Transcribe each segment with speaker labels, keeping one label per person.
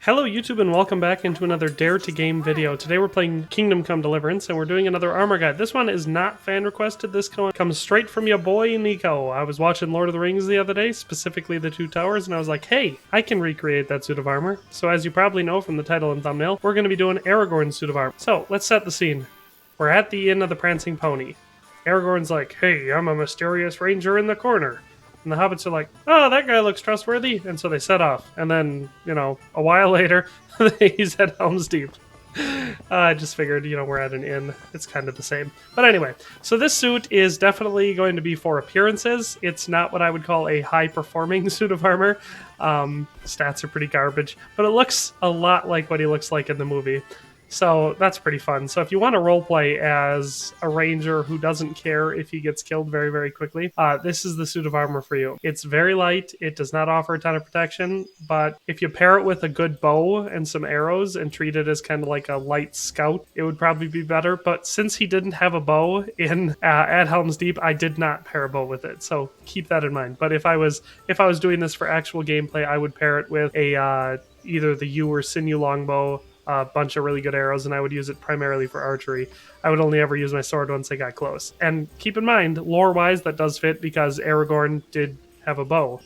Speaker 1: Hello YouTube and welcome back into another Dare to Game video. Today we're playing Kingdom Come Deliverance and we're doing another armor guide. This one is not fan requested. This comes straight from your boy Nico. I was watching Lord of the Rings the other day, specifically the Two Towers, and I was like, hey, I can recreate that suit of armor. So as you probably know from the title and thumbnail, we're going to be doing Aragorn's suit of armor. So let's set the scene. We're at the Inn of the Prancing Pony. Aragorn's like, hey, I'm a mysterious ranger in the corner. And the hobbits are like, oh, that guy looks trustworthy. And so they set off. And then, a while later, he's at Helm's Deep. I just figured, we're at an inn. It's kind of the same. But anyway, so this suit is definitely going to be for appearances. It's not what I would call a high-performing suit of armor. Stats are pretty garbage. But it looks a lot like what he looks like in the movie. So that's pretty fun. So if you want to roleplay as a ranger who doesn't care if he gets killed very, very quickly, this is the suit of armor for you. It's very light. It does not offer a ton of protection, but if you pair it with a good bow and some arrows and treat it as kind of like a light scout, it would probably be better. But since he didn't have a bow in at Helm's Deep, I did not pair a bow with it. So keep that in mind. But if I was doing this for actual gameplay, I would pair it with a either the yew or sinew longbow, a bunch of really good arrows, and I would use it primarily for archery. I would only ever use my sword once I got close. And keep in mind, lore-wise, that does fit because Aragorn did have a bow,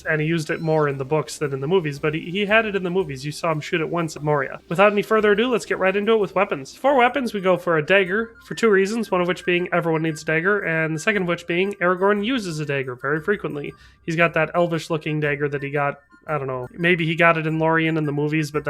Speaker 1: and he used it more in the books than in the movies, but he had it in the movies. You saw him shoot it once at Moria. Without any further ado, let's get right into it with weapons. For weapons, we go for a dagger, for two reasons, one of which being everyone needs a dagger, and the second of which being Aragorn uses a dagger very frequently. He's got that elvish-looking dagger that he got, I don't know, maybe he got it in Lorien in the movies, but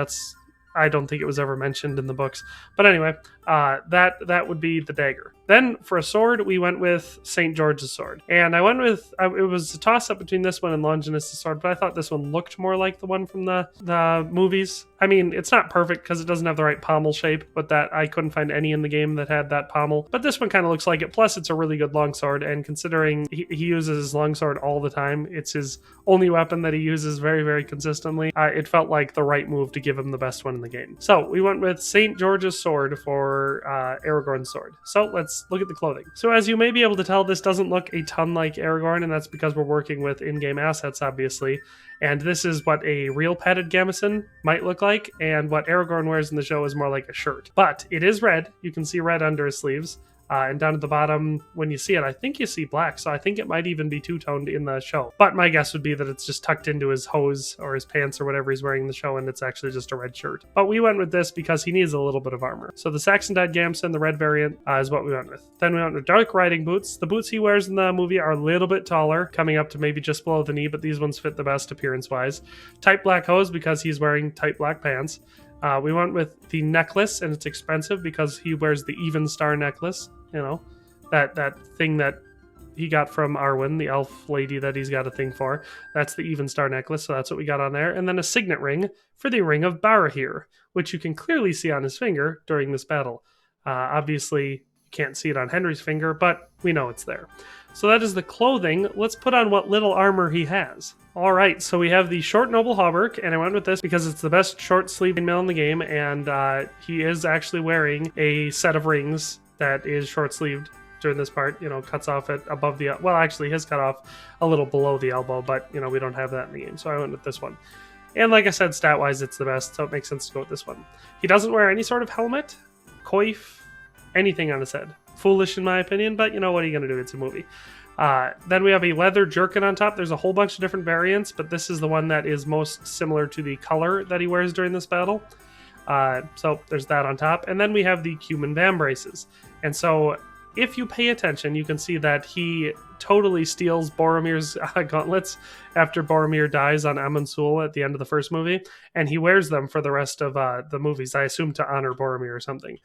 Speaker 1: I don't think it was ever mentioned in the books. But anyway, that would be the dagger. Then for a sword, we went with St. George's sword. And I went with, it was a toss-up between this one and Longinus' sword, but I thought this one looked more like the one from the movies. I mean, it's not perfect because it doesn't have the right pommel shape, but that I couldn't find any in the game that had that pommel. But this one kind of looks like it. Plus, it's a really good longsword, and considering he uses his longsword all the time, it's his only weapon that he uses very, very consistently. It felt like the right move to give him the best one in the game. So we went with St. George's sword for Aragorn's sword. So let's look at the clothing. So as you may be able to tell, this doesn't look a ton like Aragorn, and that's because we're working with in-game assets, obviously. And this is what a real padded gambeson might look like, and what Aragorn wears in the show is more like a shirt. But it is red. You can see red under his sleeves. And down at the bottom, when you see it, I think you see black, so I think it might even be two-toned in the show. But my guess would be that it's just tucked into his hose or his pants or whatever he's wearing in the show, and it's actually just a red shirt. But we went with this because he needs a little bit of armor. So the Saxon-dyed gambeson, the red variant, is what we went with. Then we went with dark riding boots. The boots he wears in the movie are a little bit taller, coming up to maybe just below the knee, but these ones fit the best appearance-wise. Tight black hose because he's wearing tight black pants. We went with the necklace, and it's expensive because he wears the Even Star necklace, that thing that he got from Arwen, the elf lady that he's got a thing for. That's the Even Star necklace, so that's what we got on there. And then a signet ring for the Ring of Barahir, which you can clearly see on his finger during this battle. Obviously, you can't see it on Henry's finger, but we know it's there. So that is the clothing. Let's put on what little armor he has. All right, so we have the short noble hauberk, and I went with this because it's the best short sleeve mail in the game, and he is actually wearing a set of rings that is short sleeved during this part. Cuts off at above the, well, actually his cut off a little below the elbow, but we don't have that in the game, so I went with this one. And like I said, stat wise it's the best, so it makes sense to go with this one. He doesn't wear any sort of helmet, coif, anything on his head. Foolish in my opinion, but what are you gonna do? It's a movie. Then we have a leather jerkin on top. There's a whole bunch of different variants, but this is the one that is most similar to the color that he wears during this battle. So there's that on top. And then we have the Cuman vambraces. And so if you pay attention, you can see that he totally steals Boromir's gauntlets after Boromir dies on Amon Sul at the end of the first movie. And he wears them for the rest of the movies, I assume to honor Boromir or something.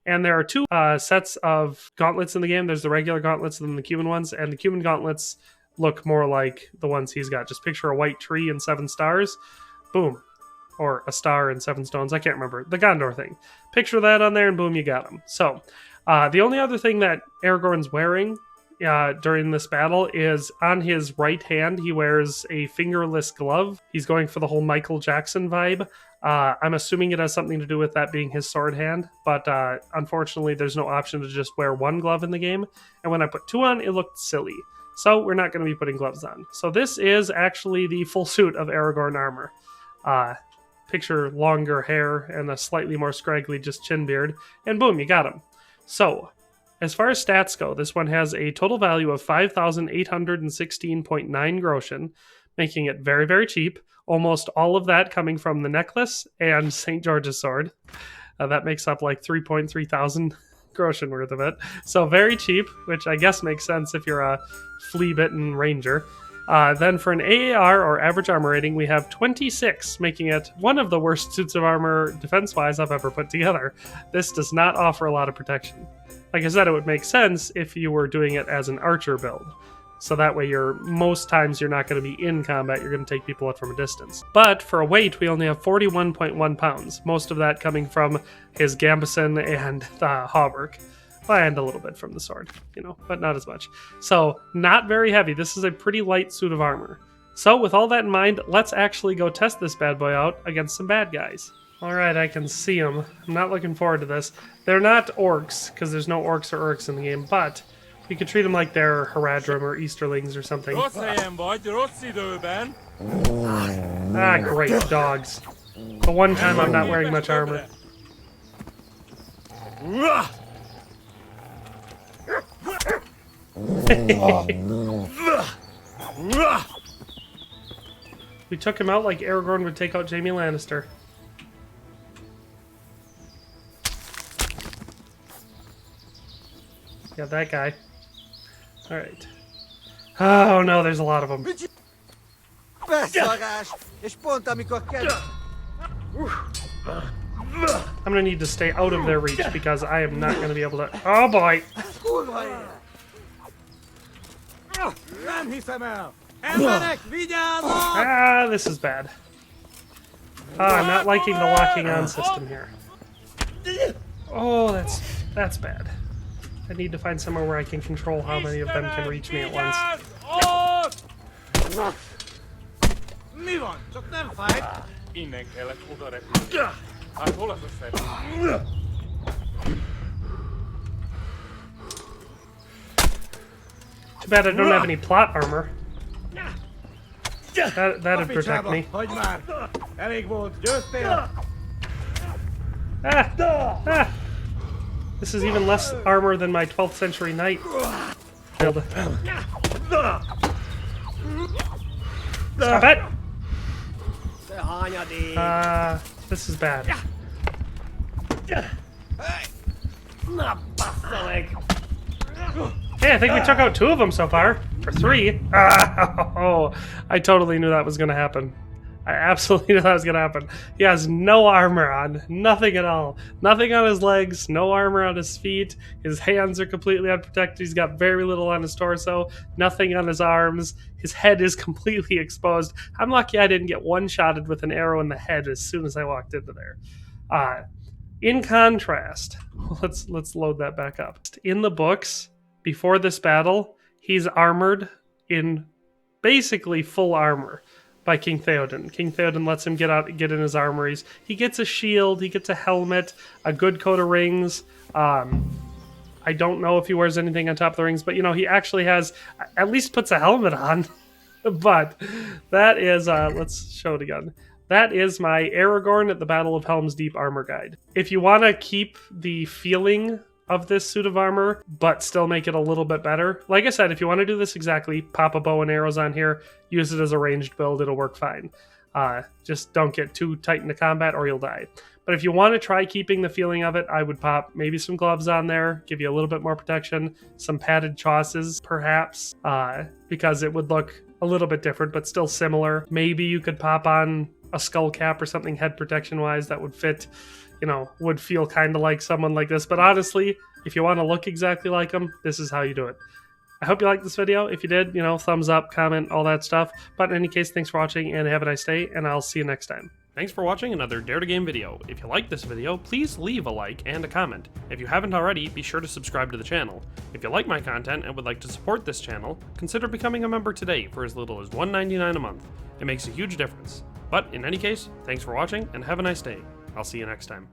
Speaker 1: And there are two sets of gauntlets in the game. There's the regular gauntlets and then the Cuman ones. And the Cuman gauntlets look more like the ones he's got. Just picture a white tree and 7 stars. Boom. Or a star and 7 stones. I can't remember. The Gondor thing. Picture that on there and boom, you got him. So the only other thing that Aragorn's wearing during this battle is on his right hand, he wears a fingerless glove. He's going for the whole Michael Jackson vibe. I'm assuming it has something to do with that being his sword hand, but unfortunately there's no option to just wear one glove in the game, and when I put 2 on, it looked silly. So we're not going to be putting gloves on. So this is actually the full suit of Aragorn armor. picture longer hair and a slightly more scraggly just chin beard, and boom, you got him. So, as far as stats go, this one has a total value of 5,816.9 groschen, making it very, very cheap. Almost all of that coming from the necklace and St. George's sword. That makes up like 3.3 thousand groschen worth of it. So very cheap, which I guess makes sense if you're a flea-bitten ranger. Then for an AAR, or average armor rating, we have 26, making it one of the worst suits of armor defense-wise I've ever put together. This does not offer a lot of protection. Like I said, it would make sense if you were doing it as an archer build. So that way most times you're not going to be in combat, you're going to take people out from a distance. But for a weight, we only have 41.1 pounds, most of that coming from his gambeson and the hauberk. And a little bit from the sword, but not as much. So, not very heavy. This is a pretty light suit of armor. So, with all that in mind, let's actually go test this bad boy out against some bad guys. Alright, I can see them. I'm not looking forward to this. They're not orcs, because there's no orcs or urks in the game, but we could treat them like they're Haradrim or Easterlings or something. Ah, great, dogs. The one time I'm not wearing much armor. We took him out like Aragorn would take out Jaime Lannister. Yeah, that guy. Alright. Oh no, there's a lot of them. I'm gonna need to stay out of their reach because I am not gonna be able to. Oh boy! Ah, this is bad. I'm not liking the locking on system here. Oh, that's bad. I need to find somewhere where I can control how many of them can reach me at once. Too bad I don't have any plot armor. That'd protect me. Ah! This is even less armor than my 12th century knight. Stop it! This is bad. Hey, I think we took out 2 of them so far. Or 3. Oh, I totally knew that was going to happen. I absolutely knew that was going to happen. He has no armor on. Nothing at all. Nothing on his legs. No armor on his feet. His hands are completely unprotected. He's got very little on his torso. Nothing on his arms. His head is completely exposed. I'm lucky I didn't get one-shotted with an arrow in the head as soon as I walked into there. In contrast, let's load that back up. In the books, before this battle, he's armored in basically full armor by King Theoden. King Theoden lets him get in his armories. He gets a shield, he gets a helmet, a good coat of rings. I don't know if he wears anything on top of the rings, but he actually has, at least puts a helmet on. But that is, let's show it again. That is my Aragorn at the Battle of Helm's Deep armor guide. If you want to keep the feeling of this suit of armor, but still make it a little bit better. Like I said, if you want to do this exactly, pop a bow and arrows on here, use it as a ranged build, it'll work fine. Just don't get too tight into combat or you'll die. But if you want to try keeping the feeling of it, I would pop maybe some gloves on there, give you a little bit more protection, some padded chausses, perhaps, because it would look a little bit different, but still similar. Maybe you could pop on a skull cap or something head protection-wise that would fit, would feel kind of like someone like this. But honestly, if you want to look exactly like them, this is how you do it. I hope you liked this video. If you did, thumbs up, comment, all that stuff. But in any case, thanks for watching and have a nice day, and I'll see you next time. Thanks for watching another Dare to Game video. If you liked this video, please leave a like and a comment. If you haven't already, be sure to subscribe to the channel. If you like my content and would like to support this channel, consider becoming a member today for as little as $1.99 a month. It makes a huge difference. But in any case, thanks for watching and have a nice day. I'll see you next time.